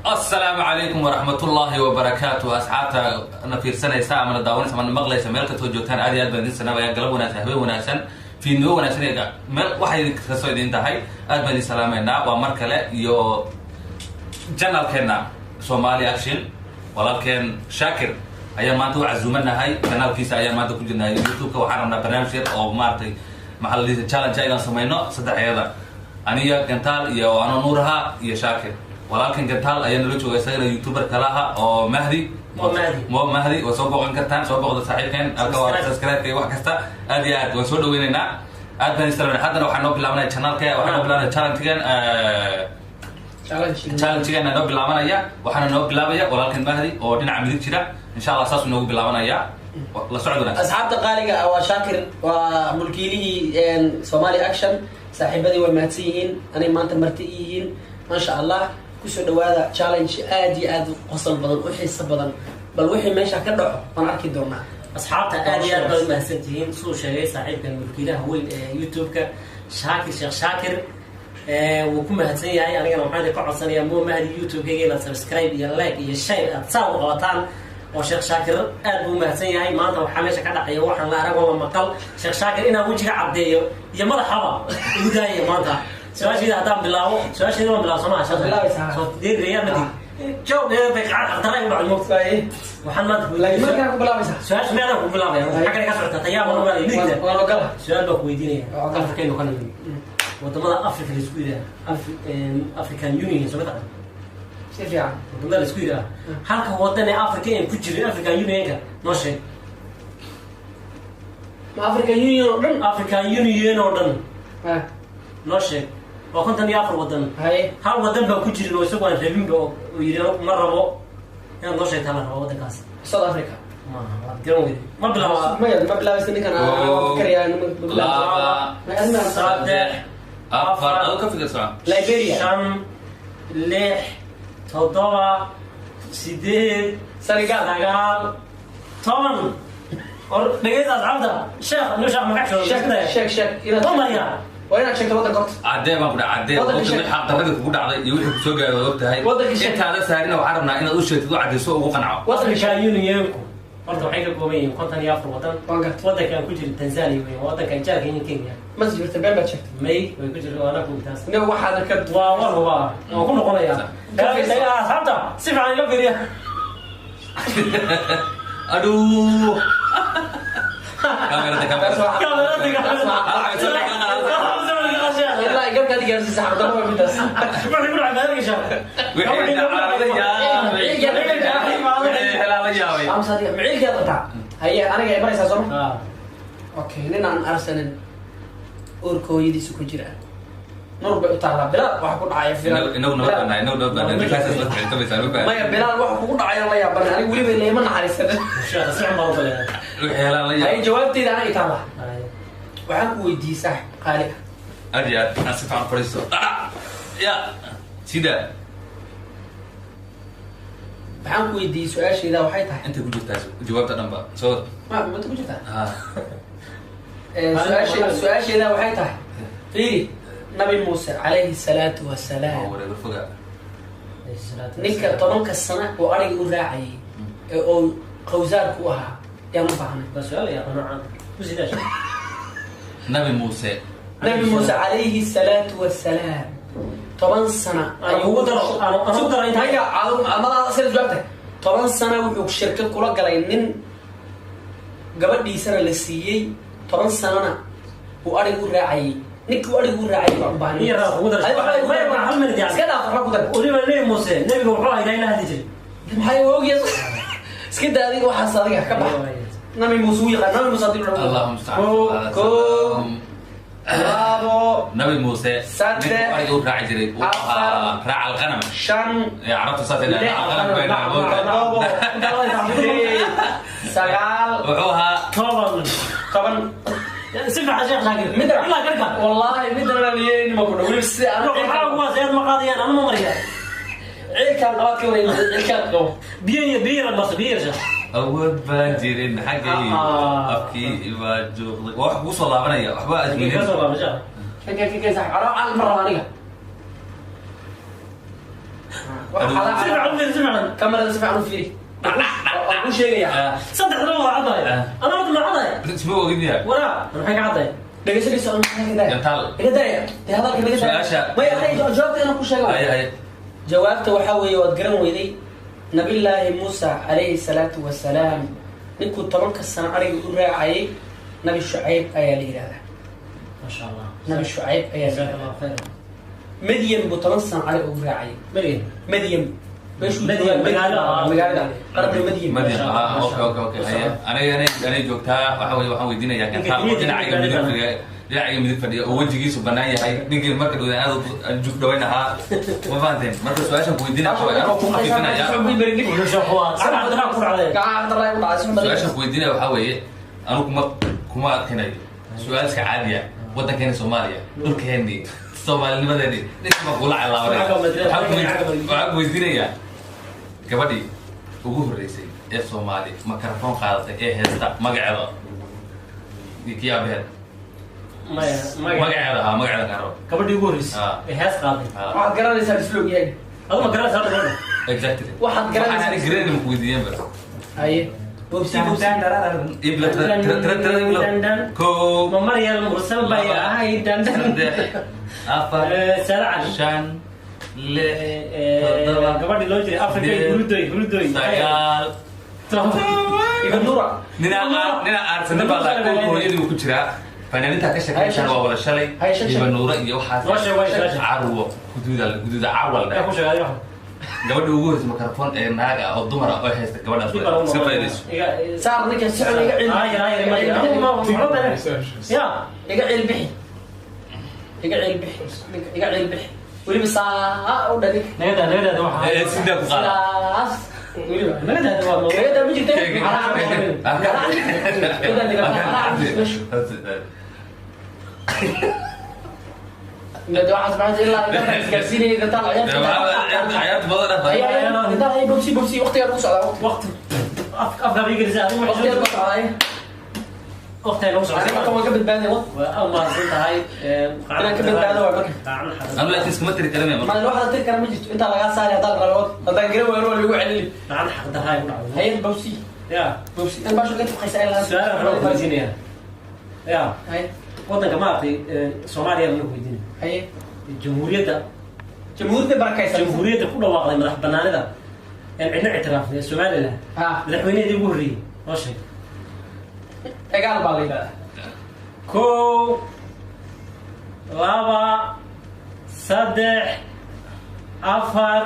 السلام عليكم ورحمة الله وبركاته. أصحابتا أنا في سنة ساعة من الداون سمعنا مغلى سمعت توجهتان عادي أدبر السنة ويا قلب وناس هبي وناسن في نو وناس نيجا مل واحد كسويد انتهاي أدبر السلام النا ومركلة يو جنال كنا سومالي أكشن ولكن شاكر أيام ما تو عزومنا هاي جنال كيس أيام ما تو كنا يوتيوب كوحنا برنامج أو مارتي محل تشالنج أيضا سمينا صدق هذا أنا كنتال يا أنا نورها يا شاكر ولكن قتال أيام نلوش ويسير يوتيوبر كلاها أو مهدي مهدي وسوق عن كتان سوق صاحبين أكوا سبسكرايب كي واحد كستا أدي وسود ويننا أدي نستلم حتى لو حنوب لامنا channel كي وحنوب لامنا challenge كيان نوب لامنا يا وحنا نوب لامنا ولكن مهدي ودنا عملي كذا إن شاء الله أساس نوب لامنا يا لسعودنا أصحاب تقاليق أو شاكر وملكيله سومالي أكشن صاحبتي والمهتسيين أنا ما أنت مرتئيين ما شاء الله كسر دوادا challenge آدي قصل بدن وحيس بدن بل وحي ماشي كده أنا أكيد دوما أصحابته آدي بدن مهسنتين سو شيء صاحب الملكيله هو يوتيوب شاكر شيخ شاكر وكم مهتسين يعني أنا كنا محاضر قاعد صنيع مو مهدي يوتيوب كي لا سبسكرايب يا لايك يا شيء تصور غلطان وشيخ شاكر أدو مهتسين يعني ما أنت وحماش كده أي واحد لا رقم مقال شيخ شاكر إنه وجهه عبديه يا مرحبا بداية ما أنت سؤال شيء هذا بالله سؤال شيء بالله سمع شغله صوت دير ريال مدي شو بيك اقدر يقول الموت ايه محمد لا ما كان بالله بس سؤال شو انا بالله يعني حاجه كسرت طياب ولا يريد ولا قال سؤال بك ويديني قال كانه كان وضمان افريقيا السويدة افريكان يونيون سمعت كيف يعني وضمان السويدة halka waddan افريقيا ku jira افريكان يونيون noo sheeg ما افريكان يونيون oo dhan noo sheeg وكنت أنا أفر ودن هاي هل ودن بكوجي لو يسوق عن ربيم بو ويرينا مرة يعني نوشة ثمن هو ودن كاس سود أفريقيا ما بلا ما بلا بس إني كان أفكر يعني لا صدق أفر أو كيف تسمع ليبيريا شام لح توضوع سيديد سنغال طبعا نجيز أصحابه شيخ نوشة مكان شيخ طبعا وين شكل وضع قط عدي ما بدأ عدي وقت حق درجة كبود على يوحي سوق وقت هاي أنت هذا سهرنا وعرفنا إن أوش تدو عدي سوق وقنعه وضع كان يونيونكو برضو حاجة قومية كنت أنا أفر وضع كان كوجي التنزاني وضع كان جارك هنا كينيا مسجد تبين بتشكل مي ويكوجي أنا كنت تاس نو واحد كد والله وكل قناة كيف يا صاحبته سيف عن يوفيريا أدو كاميرا لا قبل كذا جالس يسحب ضربة بدس ما يقول عن هذا الشيء معيل قال بتاع هيا أنا جاي بريس أزور أوكي نحن عن أرسنال أوركو يدي سكو جرا نور بتاع بلال وحكون عايف إنه ما يا بلال وحكون عايف الله يا بنا أنا ولي بالله ما نعرف هذا شو تسمع ما وصل هاي جوابتي أنا يتابع وحكوا يدي صح قالي أدي أسف عن فريسو يا سيدا waxaan ku weydiiyey su'aasheeda waxay tahay inta ku jirtaa jawaabta dhanba soo ma ku jirtaa su'aasheeda waxay tahay fiiri nabi muuse calayhi salaatu wasalaam ninka 10 sano oo ariga u raacayay oo qowsaar ku ahaa yaa ma fahmay bas su'aal ya qanaacan ku sidaas nabi muuse calayhi salaatu wasalaam 10 سنة أنا أنت هيا أنا أصير جوابتك 10 سنة ويوك شركة كلها قليلين قبل دي سنة للسيئي 10 سنة وأريد راعي نيك وأريد راعي بعباني يا رب ودرس ما يبغى حل من دي سكدا أفرق ودرس ولي ما نبي موسى نبي وحواه إلى إله ديجي محي ووجي سكدا هذه واحد صديق كبح نبي موسوي نبي مصدق اللهم استعان برافو نبي موسى سادة أيوه راعي جري راعي الغنم شن عرفت صوت الغنم بين برافو سقال وحوها طبعا سمع شيخ شاكر مدرع والله كركا والله مدرع ليين ما كنا ولبس أنا هو زياد مقاضي أنا ما مريا عيل كان غلط كذا عيل كان قو بير بس بيرجع أول بانجرين حقي أبكي واجو واحد وصل الله بنيا وحبا أجمل كيف صح على المرة ثانية كاميرا سمع عنه فيه أقول شيء يا صدق لو عضاي أنا أرد ما عضاي اسمه وقديها ورا أنا حاجة عضاي دقيقة سؤال سؤال كذا ينتال كذا هذا كذا سؤال ما يحيي جوابت أنا كل شيء هاي جوابته وحوي وتقرن ويدي نبي الله موسى عليه الصلاة والسلام نكون طبعا كسر عليه الرعاية نبي شعيب أيالي هذا ما شاء الله نبي شعيب أيالي جزاك الله خير مدين بتنصن عليه الرعاية مريم مدين مدين مقالة قرب مدين مدين اوكي هيا انا joogtaa waxaan weydiinayaa kan dhinacayga midig fadhiya oo wajigiisu banaan yahay ninkii marka dhow aad jug dhawayn ahaa ma fahanteen marka su-aashan ku weydiinaya anoo ku qafifinaya su-aashan ku weydiinaya waxaa weeye anu kuma adkinayo su-aalska caadiya waddankeena soomaaliya dhulkeeni soomaalinimadeeni ninkama kula calaabanay waxaan ku weydiinayaa gabadhii ugu horreysay ee soomaali makarafoon qaadatay ee heesta magaceeda kii aabaheed magaceeda ahaa magaceeda karo gabadhii ugu horreysay ee hees qaaday waxaad garanaysaa isloog yahay aduma garanaysaa gabadha exactly waxaad garanaysaa waxaan grade ma ku weydiiyeen ba haye bobsi ibla tira ko ma maryal mursal bay ahay dandan afar sarcan shan gabadhii loo jiray afrika hurudoy sagaal ibn nura nina aarsanay baa la hooyadii ku jiraa fanaaniinta ka shaqeeysan waa wala shalay ibn nura iyo waxaas carwo guduuda carwal gabadha ugu horreysay makarafoon ee naag ah oo dumar ah oo haysta gabadhaas iska faa'iidayso saar ninka socon iga cilbixi iga cilbixi weliba saa u dhali nagada waxa sidaa ku qaada saas weliba nagada waa nagada ma jirta nada waxaas maxaa ilaa inta isgaarsiinaya inta عيارات بدر هي بوبسي وقتها لو سocdaa وقت افضل يجلس waqtiga loo socdaa وقتها لو adiga marka waan ka badbaadaya الله سنتهاي inaan ka badbaado waa marka أنا لا تسمع تري كلامي ma waxaad tiri kara ma jirto inta laga saari hadaan rabo hadaan garan weero lagu celin عن حق دهاي hayad bobsi يا bobsi in baasho ka taqaysa ilaa سؤال انا فايزينيا يا hay waddanka maartay Soomaaliya lagu weydiinay hay jamhuuriyadda barakaysan jamhuuriyadda ku dhawaaqday madax banaanida in cidna ictiraafay Soomaaliland ha madaxweynihii ugu horreeyay oo sheeg dagaal baa la yiraahdaa ko laba saddex afar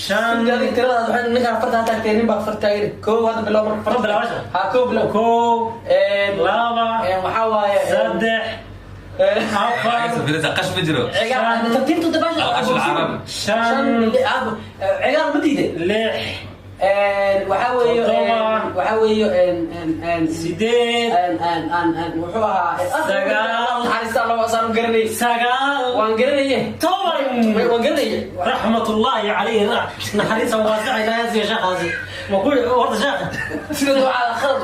shan tirada waxaan ninka afarta taagtay nin baa afarta yiri koo hada bilow marka farda bilaawasha ha koo bilow ko laba waxa waaye saddex afar في قش بجرو cigaal tartiibtu dabasha القش العربي shan cigaal ma diiday lix waxa weeye sideed wuxuu ahaa sagaal naxariista loo saan garanay sagaal waan garanaye toban waan garanaye raxmatullaahi calayhi naxariista waasica ilaahay siiya sheekhaasi ma ku horta sheekh sida ducada khalad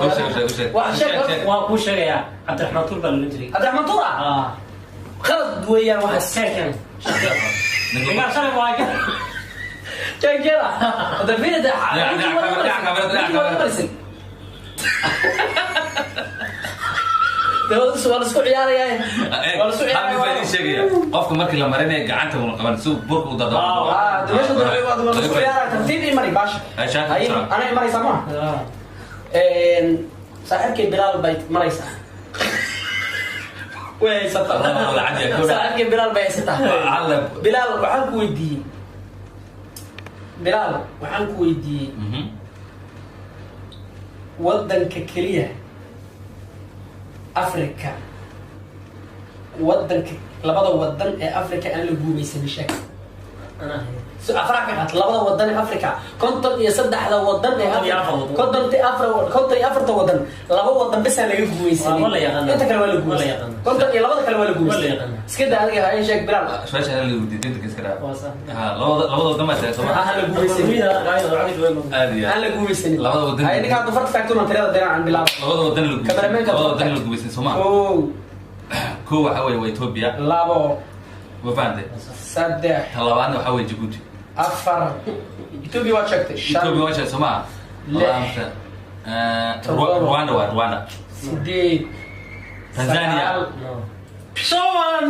waa sheekh waa ku sheegayaa cabdiraxmaan tuur baa loolan jiray cabdiraxmaan tuura khalad weeyaan waxa seekan igaa shalay waa ka كذا هذا فين ده ولا اسكو عياريا ولا اسكو عياريا شيء قفك markii la marinay gacanta uu qaban soo burku u dado دمشق ولا اسكو عياريا ترتيب مري باش اي انا مري سما صاحبك بلال بيت مري سما وين سطر صاحبك بلال بيت سطر بلال waxaan ku weydiiyay بلال waxaan ku weydiiyay waddanka kaliya Afrika waddanka labada waddan ee Afrika aan la guumaysan sheeg Afrika labada waddan ee Afrika konton iyo saddexda waddan ee Afrika konton iyo afarta waddan laba waddan bas aan laga guumaysan inta kale waa la guumaysan konton iyo labada kale waa la guumaysan iska daa adiga ay sheeg Bilal شاشه اللي ودي انت كسكرا ها لو ما تسمع aan la guumaysan aan la guumaysan labada waddan ay ninka aad farta factory tirada deeran aan Bilal labada waddan lagu guumaysan Soomaaliya كو waxa way Ethiopia labo وفاندي saddex talabaadna waxa way Djibouti afar Ethiopia waa sheegtay Ethiopia waa sheegtay Soomaa Rwanda sideed Tanzania شوان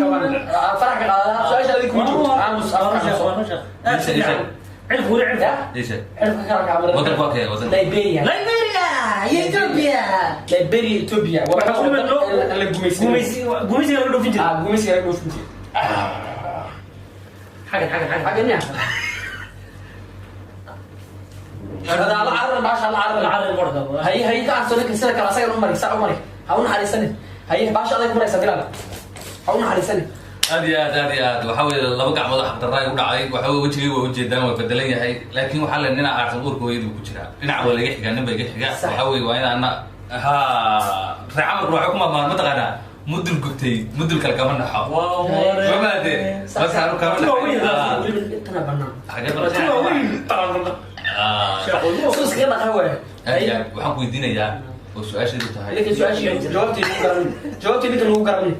فرح كذا سؤال هذيك موجود عامس عرف هو عرف ايش عرف كذا عمر وضع واقع وضع ليبيريا اثيوبيا ليبيريا إثيوبيا وبحكم انه قميصي يقولوا في جد قميص يقولوا في جد حاجه نعم هذا على عرض باش على العرض برضه هي قاعد سنه كسنه كلا ساعه عمري ساعه عمري هون على سنه هي باش عليك مرة سنه هون على سنه aad waxa weeye laba gacmood wax daray u dhacay waxa weeye wajigii waa u jeedaan waa bedelan yahay laakiin waxa la nina aarsan urkooyadu ku jira dhinac wala laga xiga ninba iga xiga waxa weeye waa inaana ha raacal ruuxa kuma ma taqaana mudul gubtay mudul kala kama naxo waa maade bas haru kama naxo intana banaan xaga banaan soo iska dhaqawe waxaan ku weydiinayaa وسؤال تهاي لكن سؤال جوابتي نكن قرن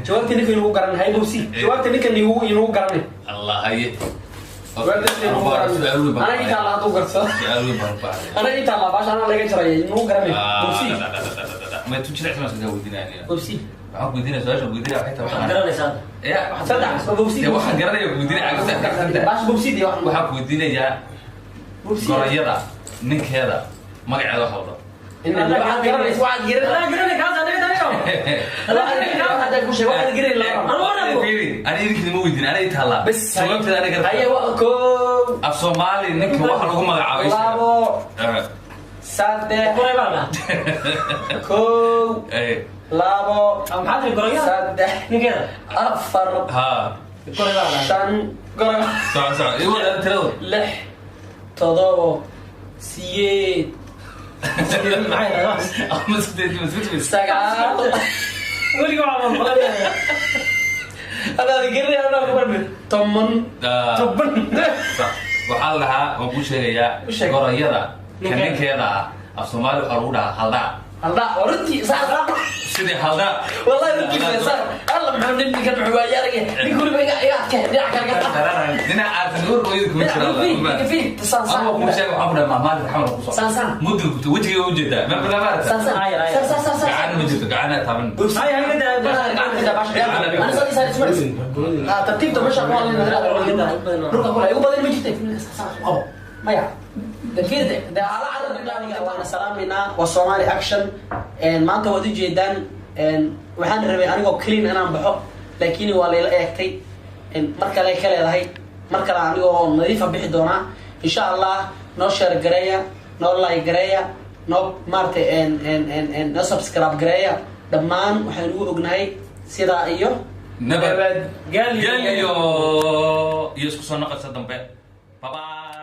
جوابتي نكن قرن هاي بوسي جوابتي نكن ينو قرن الله هي انا جيت على تو قرصه انا جيت على باش انا لقيت شري ينو قرن بوسي ما تجي لك مثلا ودينا بوسي waxaan weydiinaa su'aasha weydiinaa xita waxaan garanaysaa ya saddex bawsi waxaan garanaya weydiinaa bash bawsi waxaan weydiinayaa gorayada ninkeeda magaceeda waxa wada إن الواحد جرب واحد جرب لا جرب كذا هذا كل شيء واحد جرب لا أنا يمكن مو ودين أنا يتهلا بس سويت أنا قرب أيوة كو الصومالي إنك واحد لقوم عايش لابو سادة كو لابو أم حد يقول يا سادة نكذا أفر ها شان قرب صح إيه ولا أنت لو لح تضو سيد معايا سقعة قولي قاعد أنا ذكرني أنا كمان طمن صح waxaa lahaa waan ku sheegayaa gorayada kaninkeeda Soomaali qaruuda halda halda oranti saada sidii halda wallahi ninki saar alla maxamed ninki kan wuxuu yaaraya ninki kulba iga adka dhinac kale dina aad nuur weeyid ku jira fi sansan ama ku sheegay waxa ku dhamaa maanta xamal ku soo sansan mudul ku wajiga u jeeda ma bilaabata sansan sansan gacan ma jirto gacan taban هاي هاي ده باش انا صدي صار اسمع ترتيب ده مش هقول لنا روح اقول ايوه بدل ما جيت ما يا ده كده ده على عدد وانا سلامنا والصومالي اكشن ان ما انت ودي جيدان ان waxaan rabay anigoo clean inaan baxo laakiin waa la eegtay in marka la kale leedahay marka anigoo nadiif bixi doona insha Allah noo share gareeya noo like gareeya noo maartay en noo subscribe gareeya dhammaan waxaan ugu ognahay sida iyo nabad gal iyo isku soo noqosada dambe bye bye